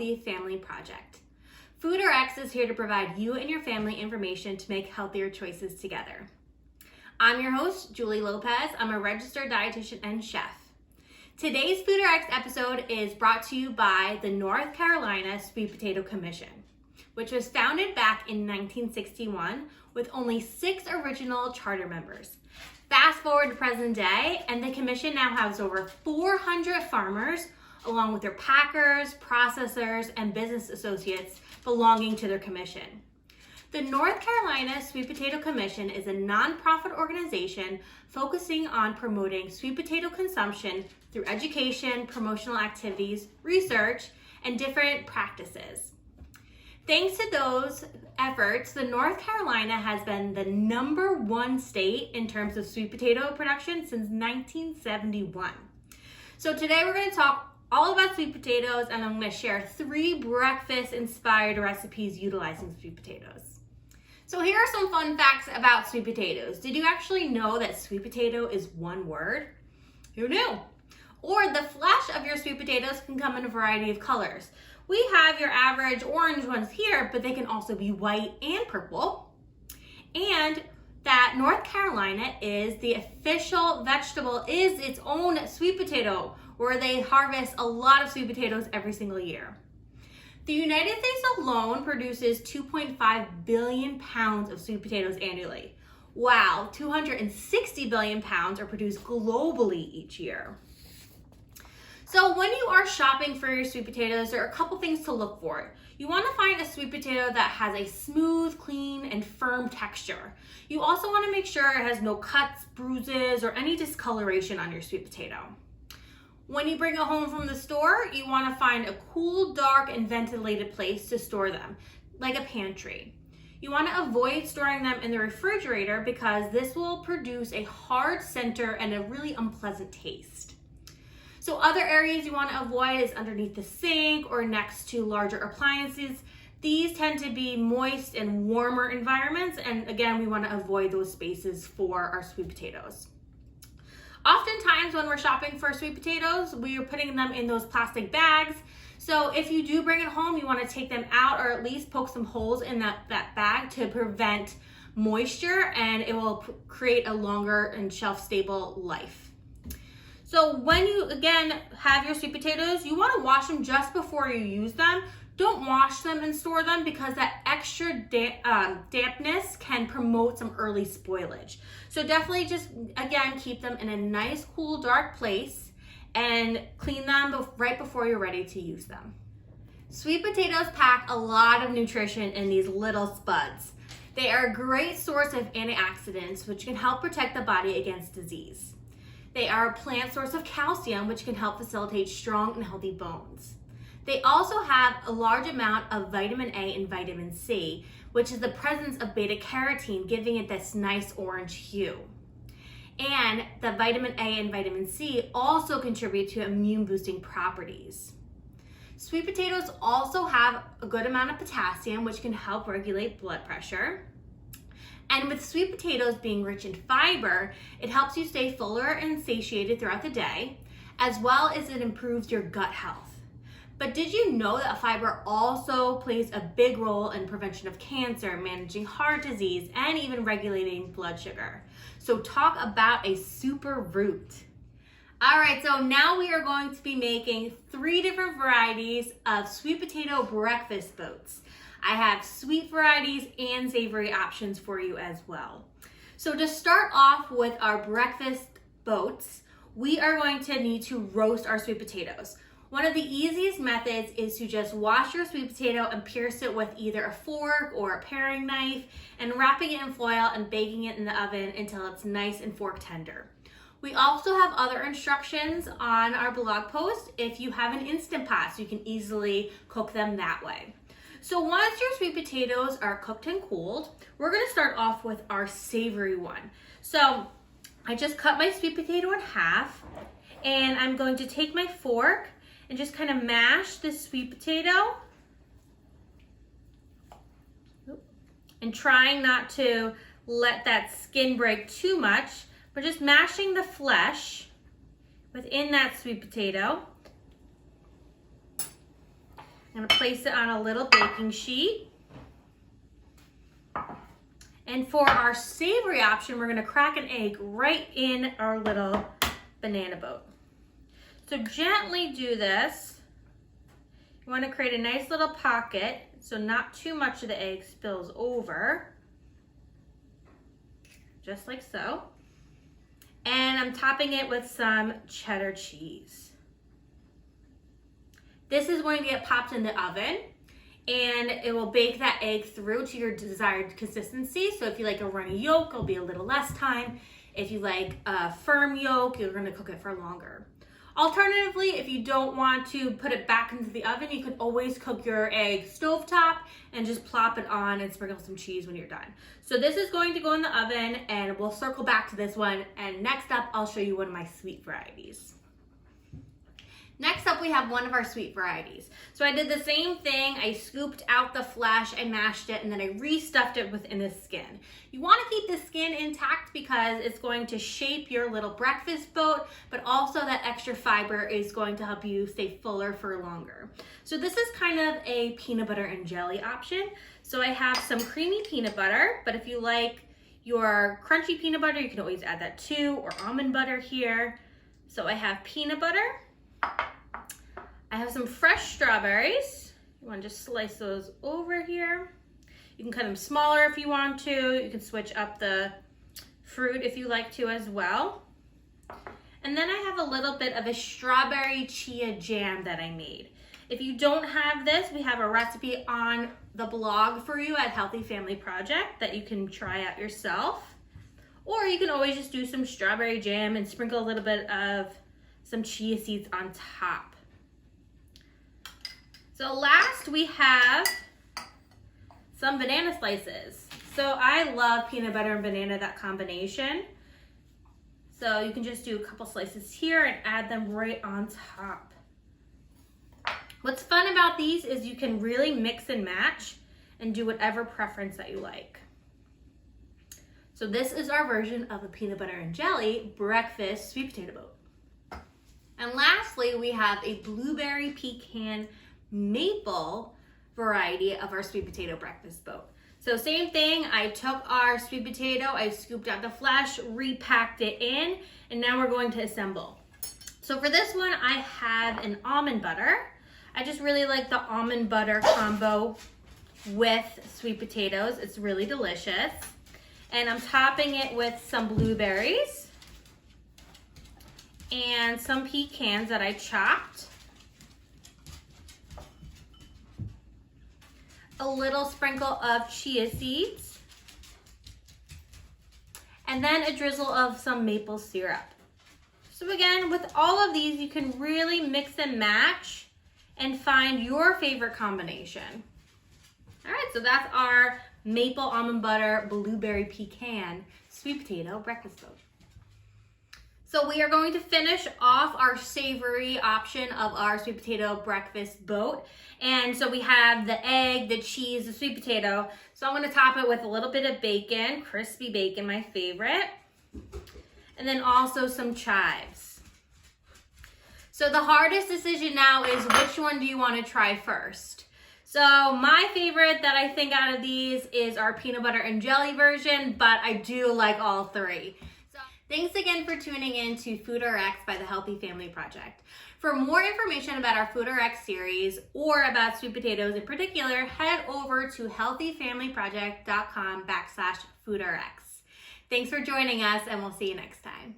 healthy family project. FoodRx is here to provide you and your family information to make healthier choices together. I'm your host, Julie Lopez. I'm a registered dietitian and chef. Today's FoodRx episode is brought to you by the North Carolina Sweetpotato Commission, which was founded back in 1961 with only 6 original charter members. Fast forward to present day, and the commission now has over 400 farmers, along with their packers, processors, and business associates belonging to their commission. The North Carolina Sweet Potato Commission is a nonprofit organization focusing on promoting sweet potato consumption through education, promotional activities, research, and different practices. Thanks to those efforts, the North Carolina has been the #1 state in terms of sweet potato production since 1971. So today we're going to talk all about sweet potatoes, and I'm going to share 3 breakfast-inspired recipes utilizing sweet potatoes. So here are some fun facts about sweet potatoes. Did you actually know that sweet potato is one word? Who knew? Or the flesh of your sweet potatoes can come in a variety of colors. We have your average orange ones here, but they can also be white and purple. And that North Carolina is the official vegetable, is its own sweet potato, where they harvest a lot of sweet potatoes every single year. The United States alone produces 2.5 billion pounds of sweet potatoes annually. Wow, 260 billion pounds are produced globally each year. So when you are shopping for your sweet potatoes, there are a couple things to look for. You want to find a sweet potato that has a smooth, clean, and firm texture. You also want to make sure it has no cuts, bruises, or any discoloration on your sweet potato. When you bring it home from the store, you want to find a cool, dark, and ventilated place to store them, like a pantry. You want to avoid storing them in the refrigerator because this will produce a hard center and a really unpleasant taste. So other areas you want to avoid is underneath the sink or next to larger appliances. These tend to be moist and warmer environments, and again, we want to avoid those spaces for our sweet potatoes. Oftentimes when we're shopping for sweet potatoes, we are putting them in those plastic bags. So if you do bring it home, you want to take them out or at least poke some holes in that bag to prevent moisture, and it will create a longer and shelf-stable life. So when you, again, have your sweet potatoes, you want to wash them just before you use them. Don't wash them and store them because that extra dampness can promote some early spoilage. So definitely just, again, keep them in a nice, cool, dark place and clean them right before you're ready to use them. Sweet potatoes pack a lot of nutrition in these little spuds. They are a great source of antioxidants, which can help protect the body against disease. They are a plant source of calcium, which can help facilitate strong and healthy bones. They also have a large amount of vitamin A and vitamin C, which is the presence of beta carotene, giving it this nice orange hue. And the vitamin A and vitamin C also contribute to immune boosting properties. Sweet potatoes also have a good amount of potassium, which can help regulate blood pressure. And with sweet potatoes being rich in fiber, it helps you stay fuller and satiated throughout the day, as well as it improves your gut health. But did you know that fiber also plays a big role in prevention of cancer, managing heart disease, and even regulating blood sugar? So talk about a super root. All right, so now we are going to be making 3 different varieties of sweet potato breakfast boats. I have sweet varieties and savory options for you as well. So to start off with our breakfast boats, we are going to need to roast our sweet potatoes. One of the easiest methods is to just wash your sweet potato and pierce it with either a fork or a paring knife and wrapping it in foil and baking it in the oven until it's nice and fork tender. We also have other instructions on our blog post if you have an Instant Pot, so you can easily cook them that way. So once your sweet potatoes are cooked and cooled, we're gonna start off with our savory one. So I just cut my sweet potato in half, and I'm going to take my fork and just kind of mash this sweet potato. And trying not to let that skin break too much, but just mashing the flesh within that sweet potato. I'm gonna place it on a little baking sheet. And for our savory option, we're gonna crack an egg right in our little banana boat. So gently do this. You wanna create a nice little pocket so not too much of the egg spills over. Just like so. And I'm topping it with some cheddar cheese. This is going to get popped in the oven and it will bake that egg through to your desired consistency. So if you like a runny yolk, it'll be a little less time. If you like a firm yolk, you're gonna cook it for longer. Alternatively, if you don't want to put it back into the oven, you can always cook your egg stovetop and just plop it on and sprinkle some cheese when you're done. So this is going to go in the oven and we'll circle back to this one. And next up, I'll show you one of my sweet varieties. Next up, we have one of our sweet varieties. So I did the same thing. I scooped out the flesh, I mashed it, and then I restuffed it within the skin. You want to keep the skin intact because it's going to shape your little breakfast boat, but also that extra fiber is going to help you stay fuller for longer. So this is kind of a peanut butter and jelly option. So I have some creamy peanut butter, but if you like your crunchy peanut butter, you can always add that too, or almond butter here. So I have peanut butter. I have some fresh strawberries. You want to just slice those over here. You can cut them smaller if you want to. You can switch up the fruit if you like to as well. And then I have a little bit of a strawberry chia jam that I made. If you don't have this, we have a recipe on the blog for you at Healthy Family Project that you can try out yourself. Or you can always just do some strawberry jam and sprinkle a little bit of some chia seeds on top. So last we have some banana slices. So I love peanut butter and banana, that combination. So you can just do a couple slices here and add them right on top. What's fun about these is you can really mix and match and do whatever preference that you like. So this is our version of a peanut butter and jelly breakfast sweet potato boat. And lastly, we have a blueberry pecan maple variety of our sweet potato breakfast boat. So same thing, I took our sweet potato, I scooped out the flesh, repacked it in, and now we're going to assemble. So for this one, I have an almond butter. I just really like the almond butter combo with sweet potatoes. It's really delicious. And I'm topping it with some blueberries and some pecans that I chopped. A little sprinkle of chia seeds. And then a drizzle of some maple syrup. So again, with all of these, you can really mix and match and find your favorite combination. All right, so that's our maple almond butter blueberry pecan sweet potato breakfast boat. So we are going to finish off our savory option of our sweet potato breakfast boat. And so we have the egg, the cheese, the sweet potato. So I'm gonna top it with a little bit of bacon, crispy bacon, my favorite. And then also some chives. So the hardest decision now is which one do you wanna try first? So my favorite that I think out of these is our peanut butter and jelly version, but I do like all three. So thanks again for tuning in to Food RX by the Healthy Family Project. For more information about our Food RX series or about sweet potatoes in particular, head over to healthyfamilyproject.com/foodrx. Thanks for joining us and we'll see you next time.